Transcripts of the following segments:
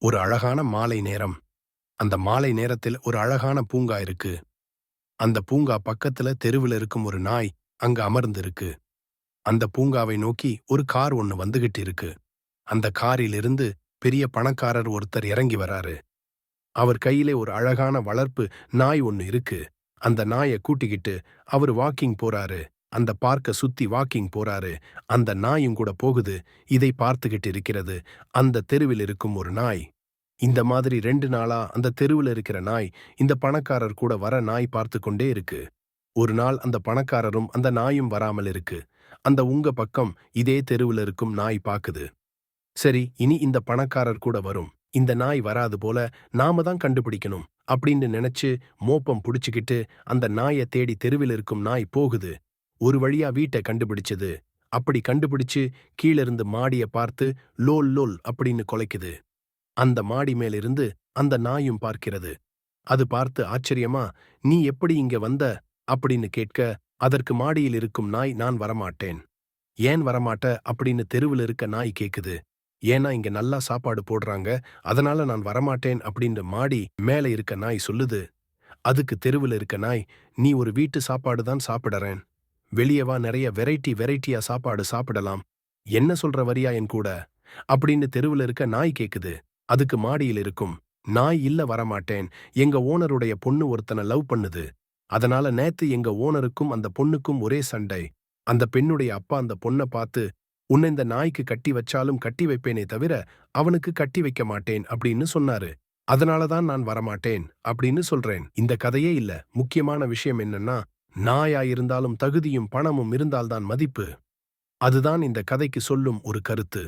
ஒரு அழகான மாலை நேரம். அந்த மாலை நேரத்தில் ஒரு அழகான பூங்கா இருக்கு. அந்த பூங்கா பக்கத்துல தெருவுல இருக்கும் ஒரு நாய் அங்க அமர்ந்திருக்கு. அந்த பூங்காவை நோக்கி ஒரு கார் ஒண்ணு வந்துகிட்டு இருக்கு. அந்த காரிலிருந்து பெரிய பணக்காரர் ஒருத்தர் இறங்கி வராரு. அவர் கையிலே ஒரு அழகான வளர்ப்பு நாய் ஒண்ணு இருக்கு. அந்த நாய கூட்டிக்கிட்டு அவர் வாக்கிங் போறாரு. அந்த பார்க்க சுத்தி வாக்கிங் போறாரு. அந்த நாயும் கூட போகுது. இதை பார்த்துக்கிட்டு இருக்கிறது அந்த தெருவில் இருக்கும் ஒரு நாய். இந்த மாதிரி 2 நாளா அந்த தெருவுல இருக்கிற நாய், இந்த பணக்காரர் கூட வர நாய் பார்த்து கொண்டே இருக்கு. ஒரு நாள் அந்த பணக்காரரும் அந்த நாயும் வராமல் இருக்கு. அந்த உங்க பக்கம் இதே தெருவுல இருக்கும் நாய் பாக்குது. சரி, இனி இந்த பணக்காரர் கூட வரும். இந்த நாய் வராது போல நாம தான் கண்டுபிடிக்கணும் அப்படின்னு நினைச்சு மோப்பம் புடிச்சுக்கிட்டு அந்த நாய தேடி தெருவில் இருக்கும் நாய் போகுது. ஒரு வழியா வீட்டை கண்டுபிடிச்சது. அப்படி கண்டுபிடிச்சு கீழிருந்து மாடிய பார்த்து லோல் லோல் அப்படின்னு குலைக்குது. அந்த மாடி மேலிருந்து அந்த நாயும் பார்க்கிறது. அது பார்த்து ஆச்சரியமா, "நீ எப்படி இங்க வந்த?" அப்படின்னு கேட்க, அதற்கு மாடியில் இருக்கும் நாய், "நான் வரமாட்டேன்." "ஏன் வரமாட்ட?" அப்படின்னு தெருவுல இருக்க நாய் கேக்குது. "ஏன்னா இங்க நல்லா சாப்பாடு போடுறாங்க, அதனால நான் வரமாட்டேன்." அப்படின்னு மாடி மேல இருக்க நாய் சொல்லுது. அதுக்கு தெருவுல இருக்க நாய், "நீ ஒரு வீட்டு சாப்பாடு தான் சாப்பிடறேன். வெளிய வா, நிறைய வெரைட்டி வெரைட்டியா சாப்பாடு சாப்பிடலாம். என்ன சொல்ற, வரியா என் கூட?" அப்படின்னு தெருவுல இருக்க நாய் கேக்குது. அதுக்கு மாடியில் இருக்கும் நாய், "இல்ல வரமாட்டேன். எங்க ஓனருடைய பொண்ணு ஒருத்தனை லவ் பண்ணுது. அதனால நேத்து எங்க ஓனருக்கும் அந்த பொண்ணுக்கும் ஒரே சண்டை. அந்த பெண்ணுடைய அப்பா அந்த பொண்ண பார்த்து, உன்னை இந்த நாய்க்கு கட்டி வச்சாலும் கட்டி வைப்பேனே தவிர அவனுக்கு கட்டி வைக்க மாட்டேன் அப்படின்னு சொன்னாரு. அதனால தான் நான் வரமாட்டேன் அப்படின்னு சொல்றேன்." இந்த கதையே இல்ல. முக்கியமான விஷயம் என்னன்னா, நாயா இருந்தாலும் தகுதியும் பணமும் இருந்தால்தான் மதிப்பு. அதுதான் இந்த கதைக்கு சொல்லும் ஒரு கருத்து.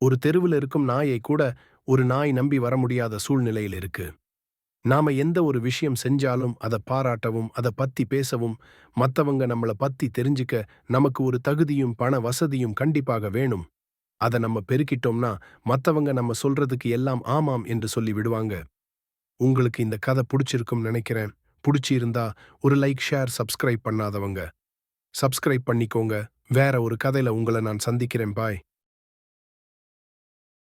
ஒரு தெருவுல இருக்கும் நாயை கூட ஒரு நாய் நம்பி வர முடியாத சூழ்நிலையில் இருக்கு. நாம எந்த ஒரு விஷயம் செஞ்சாலும் அத பாராட்டவும், அத பத்தி பேசவும், மத்தவங்க நம்மள பத்தி தெரிஞ்சுக்க நமக்கு ஒரு தகுதியும் பண வசதியும் கண்டிப்பாக வேணும். அத நம்ம பெருக்கிட்டோம்னா மத்தவங்க நம்ம சொல்றதுக்கு எல்லாம் ஆமாம் என்று சொல்லி விடுவாங்க. உங்களுக்கு இந்த கதை புடிச்சிருக்கும்னு நினைக்கிறேன். புடிச்சிருந்தா ஒரு லைக், ஷேர், சப்ஸ்கிரைப் பண்ணாதவங்க சப்ஸ்கிரைப் பண்ணிக்கோங்க. வேற ஒரு கதையில உங்கள நான் சந்திக்கிறேன். பாய்.